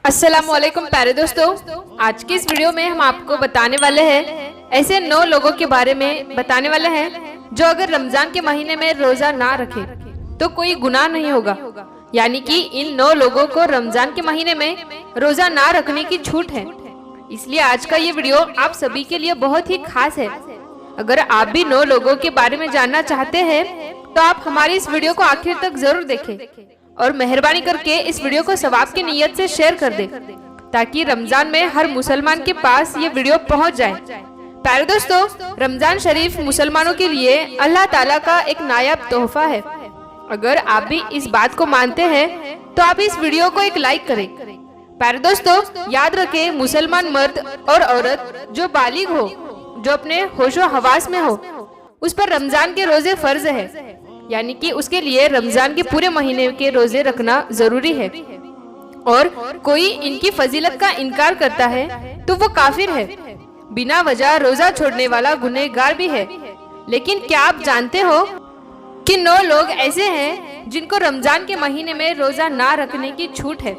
अस्सलामुअलैकुम प्यारे दोस्तों, आज की इस वीडियो में हम आपको बताने वाले हैं ऐसे 9 लोगों के बारे में बताने वाले हैं जो अगर रमजान के महीने में रोजा ना रखे तो कोई गुनाह नहीं होगा। यानी कि इन 9 लोगों को रमजान के महीने में रोजा ना रखने की छूट है। इसलिए आज का ये वीडियो आप सभी के लिए बहुत ही खास है। अगर आप भी 9 लोगों के बारे में जानना चाहते हैं तो आप हमारी इस वीडियो को आखिर तक जरूर देखें और मेहरबानी करके इस वीडियो को सवाब की नीयत से शेयर कर दें ताकि रमजान में हर मुसलमान के पास ये वीडियो पहुंच जाए। प्यारे दोस्तों, रमजान शरीफ मुसलमानों के लिए अल्लाह ताला का एक नायाब तोहफा है। अगर आप भी इस बात को मानते हैं तो आप इस वीडियो को एक लाइक करें। प्यारे दोस्तों, याद रखें, मुसलमान मर्द और औरत जो बालिग हो, जो अपने होशो हवास में हो, उस पर रमजान के रोजे फर्ज है। यानी कि उसके लिए रमजान के पूरे महीने के रोजे रखना जरूरी है। और कोई इनकी फजीलत का इनकार करता है तो वो काफिर है, बिना वजह रोजा छोड़ने वाला गुनहगार भी है। लेकिन क्या आप जानते हो कि 9 लोग ऐसे हैं जिनको रमजान के महीने में रोजा ना रखने की छूट है।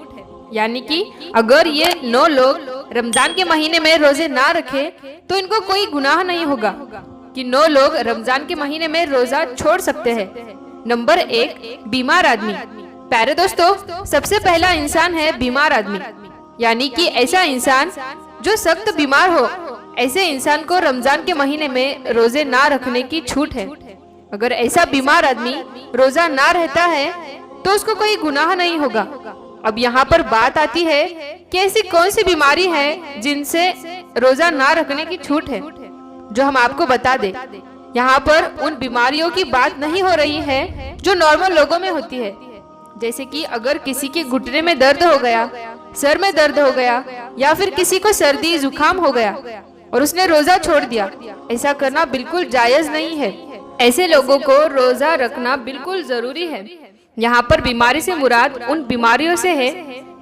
यानी कि अगर ये 9 लोग रमजान के महीने में रोजे ना रखे तो इनको कोई गुनाह नहीं होगा कि 9 लोग रमजान के महीने में रोजा छोड़ सकते हैं। नंबर 1, बीमार आदमी। प्यारे दोस्तों, सबसे पहला इंसान है बीमार आदमी। यानी कि ऐसा इंसान जो सख्त बीमार हो, ऐसे इंसान को रमजान के महीने में रोजे ना रखने की छूट है। अगर ऐसा बीमार आदमी रोजा ना रहता है तो उसको कोई गुनाह नहीं होगा। अब यहाँ पर बात आती है कि ऐसी कौन सी बीमारी है जिनसे रोजा ना रखने की छूट है, जो हम आपको बता दें। यहाँ पर उन बीमारियों की बात नहीं हो रही है जो नॉर्मल लोगों में होती है। जैसे कि अगर किसी के घुटने में दर्द हो गया, सर में दर्द हो गया, या फिर किसी को सर्दी जुकाम हो गया और उसने रोजा छोड़ दिया, ऐसा करना बिल्कुल जायज नहीं है। ऐसे लोगों को रोजा रखना बिल्कुल जरूरी है। यहाँ पर बीमारी से मुराद उन बीमारियों से है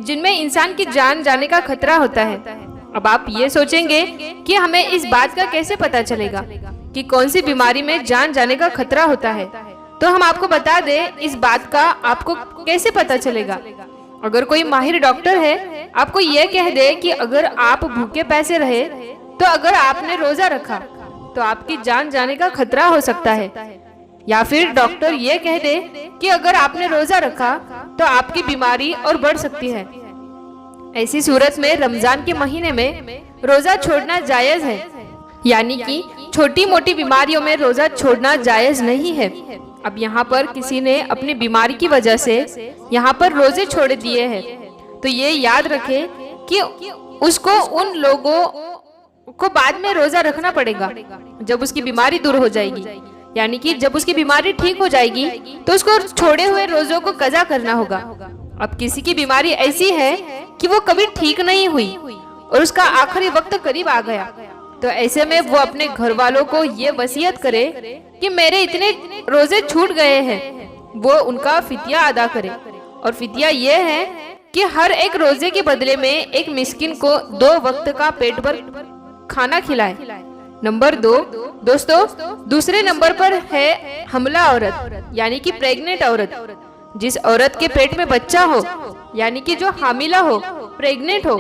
जिनमें इंसान की जान जाने का खतरा होता है। अब आप ये सोचेंगे कि हमें इस बात का कैसे पता चलेगा कि कौन सी बीमारी में जान जाने का खतरा होता है। तो हम आपको बता दें, इस बात का आपको कैसे पता चलेगा। अगर कोई माहिर डॉक्टर है आपको ये कह दे कि अगर आप भूखे प्यासे रहे तो अगर आपने रोजा रखा तो आपकी जान जाने का खतरा हो सकता है, या फिर डॉक्टर ये कह दे कि अगर आपने रोजा रखा तो आपकी बीमारी और बढ़ सकती है, ऐसी सूरत में रमजान के महीने में रोजा छोड़ना जायज है। यानी कि छोटी मोटी बीमारियों में रोजा छोड़ना जायज नहीं है। अब यहाँ पर किसी ने अपनी बीमारी की वजह से यहाँ पर रोजे छोड़ दिए हैं तो ये याद रखे कि उसको उन लोगों को बाद में रोजा रखना पड़ेगा जब उसकी बीमारी दूर हो जाएगी। यानी कि जब उसकी बीमारी ठीक हो जाएगी तो उसको छोड़े हुए रोजों को कज़ा करना होगा। अब किसी की बीमारी ऐसी है कि वो कभी ठीक नहीं हुई और उसका आखिरी वक्त करीब आ गया, तो ऐसे में वो अपने घर वालों को ये वसीयत करे कि मेरे इतने रोजे छूट गए हैं, वो उनका फिदिया अदा करे। और फिदिया ये है कि हर एक रोजे के बदले में एक मिस्किन को 2 वक्त का पेट भर खाना खिलाए। नंबर 2 दोस्तों, दूसरे नंबर पर है हमला औरत, यानी कि प्रेग्नेंट औरत। जिस औरत के पेट में बच्चा हो, यानी कि जो हामिला हो, प्रेग्नेंट हो,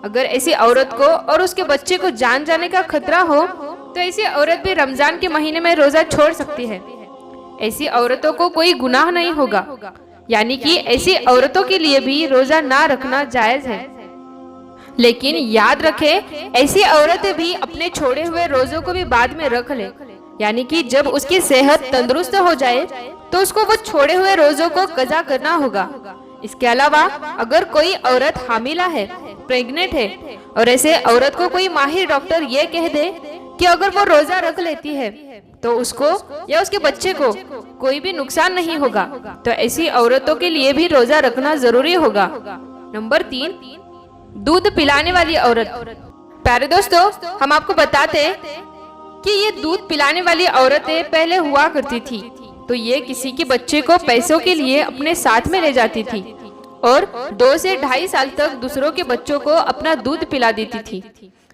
अगर ऐसी औरत को और उसके बच्चे को जान जाने का खतरा हो तो ऐसी औरत भी रमजान के महीने में रोजा छोड़ सकती है। ऐसी औरतों को कोई गुनाह नहीं होगा। यानी कि ऐसी औरतों के लिए भी रोजा ना रखना जायज है। लेकिन याद रखें, ऐसी औरतें भी अपने छोड़े हुए रोजों को भी बाद में रख ले। यानी कि जब उसकी सेहत तंदुरुस्त हो जाए तो उसको वो छोड़े हुए रोजों को कज़ा करना होगा। इसके अलावा अगर कोई औरत हामिला है, प्रेग्नेंट है, और ऐसे औरत को कोई माहिर डॉक्टर ये कह दे कि अगर वो रोजा रख लेती है तो उसको या उसके बच्चे को कोई भी नुकसान नहीं होगा, तो ऐसी औरतों के लिए भी रोजा रखना जरूरी होगा। नंबर 3, दूध पिलाने वाली औरत। प्यारे दोस्तों, हम आपको बताते कि ये दूध पिलाने वाली औरतें पहले हुआ करती थी तो ये किसी के बच्चे को पैसों के लिए अपने साथ में ले जाती थी और 2 से 2.5 साल तक दूसरों के बच्चों को अपना दूध पिला देती थी।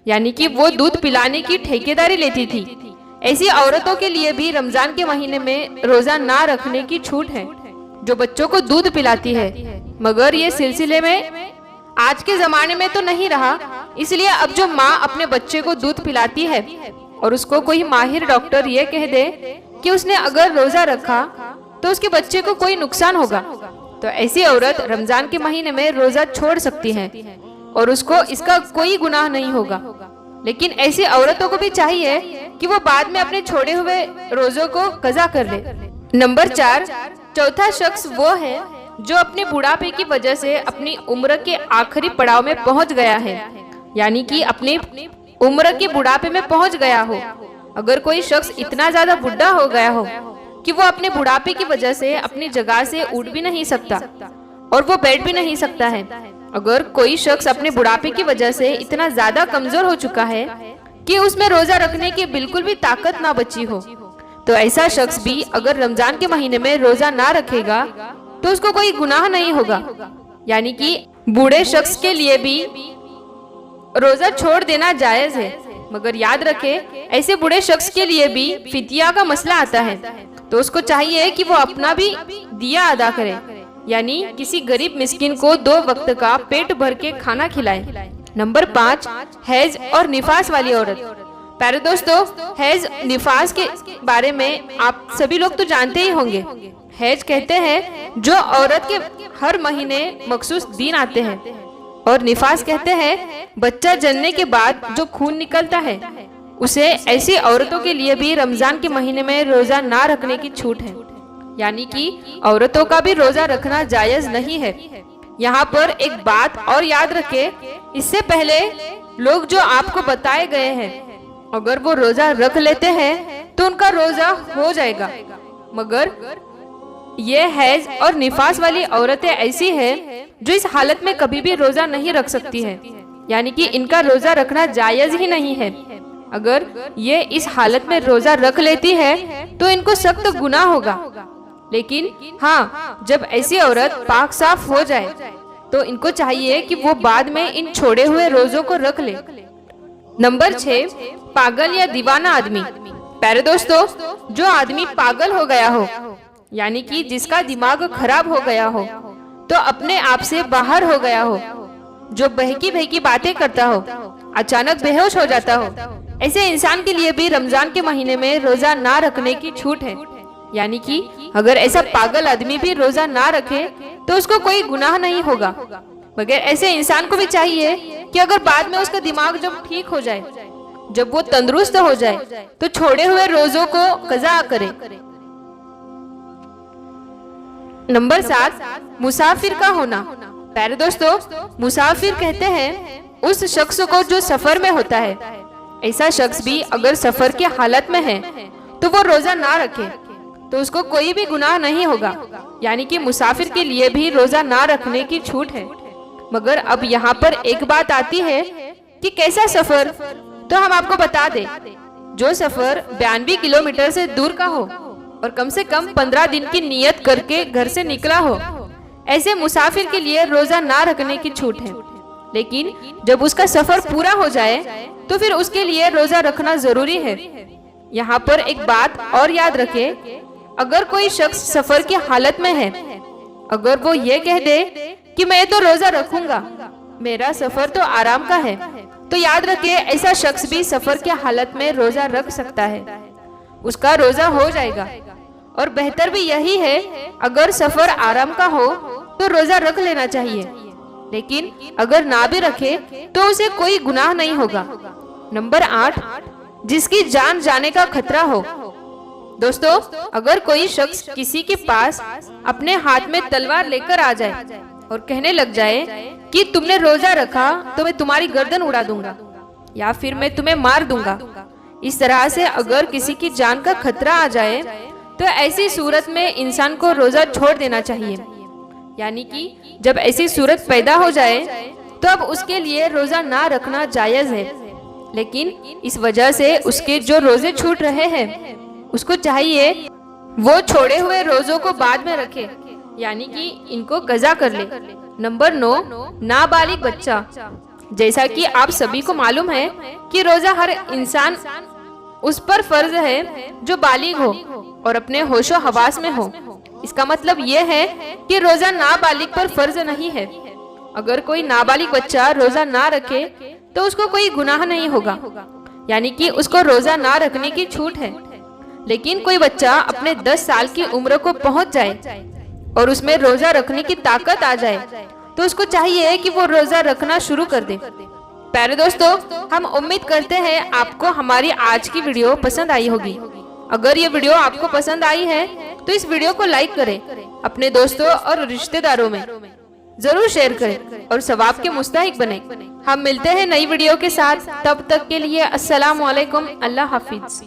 यानी कि वो दूध पिलाने की ठेकेदारी लेती थी। ऐसी औरतों के लिए भी रमजान के महीने में रोजा ना रखने की छूट है जो बच्चों को दूध पिलाती है। मगर ये सिलसिले में आज के जमाने में तो नहीं रहा, इसलिए अब जो माँ अपने बच्चे को दूध पिलाती है और उसको कोई माहिर डॉक्टर ये कह दे कि उसने अगर रोजा रखा तो उसके बच्चे को कोई नुकसान होगा, तो ऐसी औरत रमजान के महीने में रोजा छोड़ सकती है और उसको इसका कोई गुनाह नहीं होगा। लेकिन ऐसी औरतों को भी चाहिए कि वो बाद में अपने छोड़े हुए रोजों को कज़ा कर ले। नंबर 4, चौथा शख्स वो है जो अपने बुढ़ापे की वजह से अपनी उम्र के आखिरी पड़ाव में पहुंच गया है, यानी कि अपनी उम्र के बुढ़ापे में पहुंच गया हो। अगर कोई शख्स इतना ज्यादा बुढ़ा हो गया हो कि वो अपने बुढ़ापे की वजह से अपनी जगह से उठ भी नहीं सकता और वो बैठ भी नहीं सकता है, अगर कोई शख्स अपने बुढ़ापे की वजह से इतना ज्यादा कमजोर हो चुका है कि उसमें रोजा रखने की बिल्कुल भी ताकत ना बची हो, तो ऐसा शख्स भी अगर रमजान के महीने में रोजा ना रखेगा तो उसको कोई गुनाह नहीं होगा। यानी कि बूढ़े शख्स के लिए भी रोजा छोड़ देना जायज है, मगर याद रखे ऐसे बूढ़े शख्स के लिए भी फिदिया का मसला आता है, तो उसको चाहिए कि वो अपना भी दिया अदा करे, यानी किसी गरीब मिस्किन को 2 वक्त का पेट भर के खाना खिलाए। नंबर 5, हैज और निफास वाली औरत। प्यारे दोस्तों, हैज निफास के बारे में आप सभी लोग तो जानते ही होंगे। हैज कहते हैं जो औरत के हर महीने मखसूस दिन आते हैं, और निफास कहते हैं बच्चा जन्मने के बाद जो खून निकलता है उसे। ऐसी औरतों के लिए भी रमजान के महीने में रोजा ना रखने की छूट है, यानी कि औरतों का भी रोजा रखना जायज नहीं है। यहाँ पर एक बात और याद रखे, इससे पहले लोग जो आपको बताए गए हैं अगर वो रोजा रख लेते हैं तो उनका रोजा हो जाएगा, मगर ये हैज और निफास वाली औरतें ऐसी हैं जो इस हालत में कभी भी रोजा नहीं रख सकती है, यानी कि इनका रोजा रखना जायज ही नहीं है। अगर ये इस हालत में रोजा रख लेती है तो इनको सख्त गुनाह होगा। लेकिन हाँ, जब ऐसी औरत पाक साफ हो जाए तो इनको चाहिए कि वो बाद में इन छोड़े हुए रोजों को रख ले। नंबर 6, पागल या दीवाना आदमी। प्यारे दोस्तों, जो आदमी पागल हो गया हो, यानी कि जिसका दिमाग खराब हो गया हो, तो अपने आप से बाहर हो गया हो, जो बहकी बहकी बातें करता हो, अचानक बेहोश हो जाता हो, ऐसे इंसान के लिए भी रमजान के महीने में रोजा ना रखने की छूट है। यानी कि अगर ऐसा पागल आदमी भी रोजा ना रखे तो उसको कोई गुनाह नहीं होगा, मगर ऐसे इंसान को भी चाहिए कि अगर बाद में उसका दिमाग जब ठीक हो जाए, जब वो तंदुरुस्त हो जाए, तो छोड़े हुए रोजों को कज़ा करे। नंबर 7, मुसाफिर का होना। प्यारे दोस्तों, मुसाफिर कहते हैं उस शख्स को जो सफर में होता है। ऐसा शख्स भी अगर सफर की हालत में है तो वो रोजा ना रखे तो उसको कोई भी गुनाह नहीं होगा, यानी कि मुसाफिर के लिए भी रोजा ना रखने की छूट है। मगर अब यहाँ पर एक बात आती है कि कैसा सफर, तो हम आपको बता दें, जो सफर 92 किलोमीटर से दूर का हो और कम से कम 15 दिन की नियत करके घर से निकला हो, ऐसे मुसाफिर के लिए रोजा ना रखने की छूट है। लेकिन जब उसका सफर पूरा हो जाए तो फिर उसके लिए रोजा रखना जरूरी है। यहाँ पर एक बात और याद रखे, अगर कोई शख्स सफर की हालत में है, अगर वो ये कह दे कि मैं तो रोजा रखूंगा, मेरा सफर तो आराम का है, तो याद रखे ऐसा शख्स भी सफर की हालत में रोजा रख सकता है, उसका रोजा हो जाएगा। और बेहतर भी यही है, अगर सफर आराम का हो तो रोजा रख लेना चाहिए, लेकिन अगर ना भी रखे तो उसे कोई गुनाह नहीं होगा। नंबर 8, जिसकी जान जाने का खतरा हो। दोस्तों, अगर कोई शख्स किसी के पास अपने हाथ में तलवार लेकर आ जाए और कहने लग जाए कि तुमने रोजा रखा तो मैं तुम्हारी गर्दन उड़ा दूंगा या फिर मैं तुम्हें मार दूंगा, इस तरह से अगर किसी की जान का खतरा आ जाए तो ऐसी सूरत में इंसान को रोजा छोड़ देना चाहिए। यानी कि जब ऐसी सूरत पैदा हो जाए तो अब उसके लिए रोजा ना रखना जायज है, लेकिन इस वजह से उसके जो रोजे छूट रहे हैं उसको चाहिए वो छोड़े हुए रोजों को बाद में रखे, यानी कि इनको कज़ा कर ले। नंबर 9, नाबालिग बच्चा। जैसा कि आप सभी को मालूम है कि रोजा हर इंसान उस पर फर्ज है जो बालिग हो और अपने होशो हवास में हो। इसका मतलब यह है कि रोजा नाबालिग पर फर्ज नहीं है। अगर कोई नाबालिग बच्चा रोजा ना रखे तो उसको कोई गुनाह नहीं होगा, यानी कि उसको रोजा ना रखने की छूट है। लेकिन कोई बच्चा अपने 10 साल की उम्र को पहुंच जाए और उसमें रोजा रखने की ताकत आ जाए तो उसको चाहिए कि वो रोजा रखना शुरू कर दे। प्यारे दोस्तों, हम उम्मीद करते हैं आपको हमारी आज की वीडियो पसंद आई होगी। अगर ये वीडियो आपको पसंद आई है तो इस वीडियो को लाइक करें, अपने दोस्तों और रिश्तेदारों में जरूर शेयर करें और सवाब के मुस्तहिक बने। हम मिलते हैं नई वीडियो के साथ, तब तक के लिए अस्सलाम वालेकुम, अल्लाह हाफिज।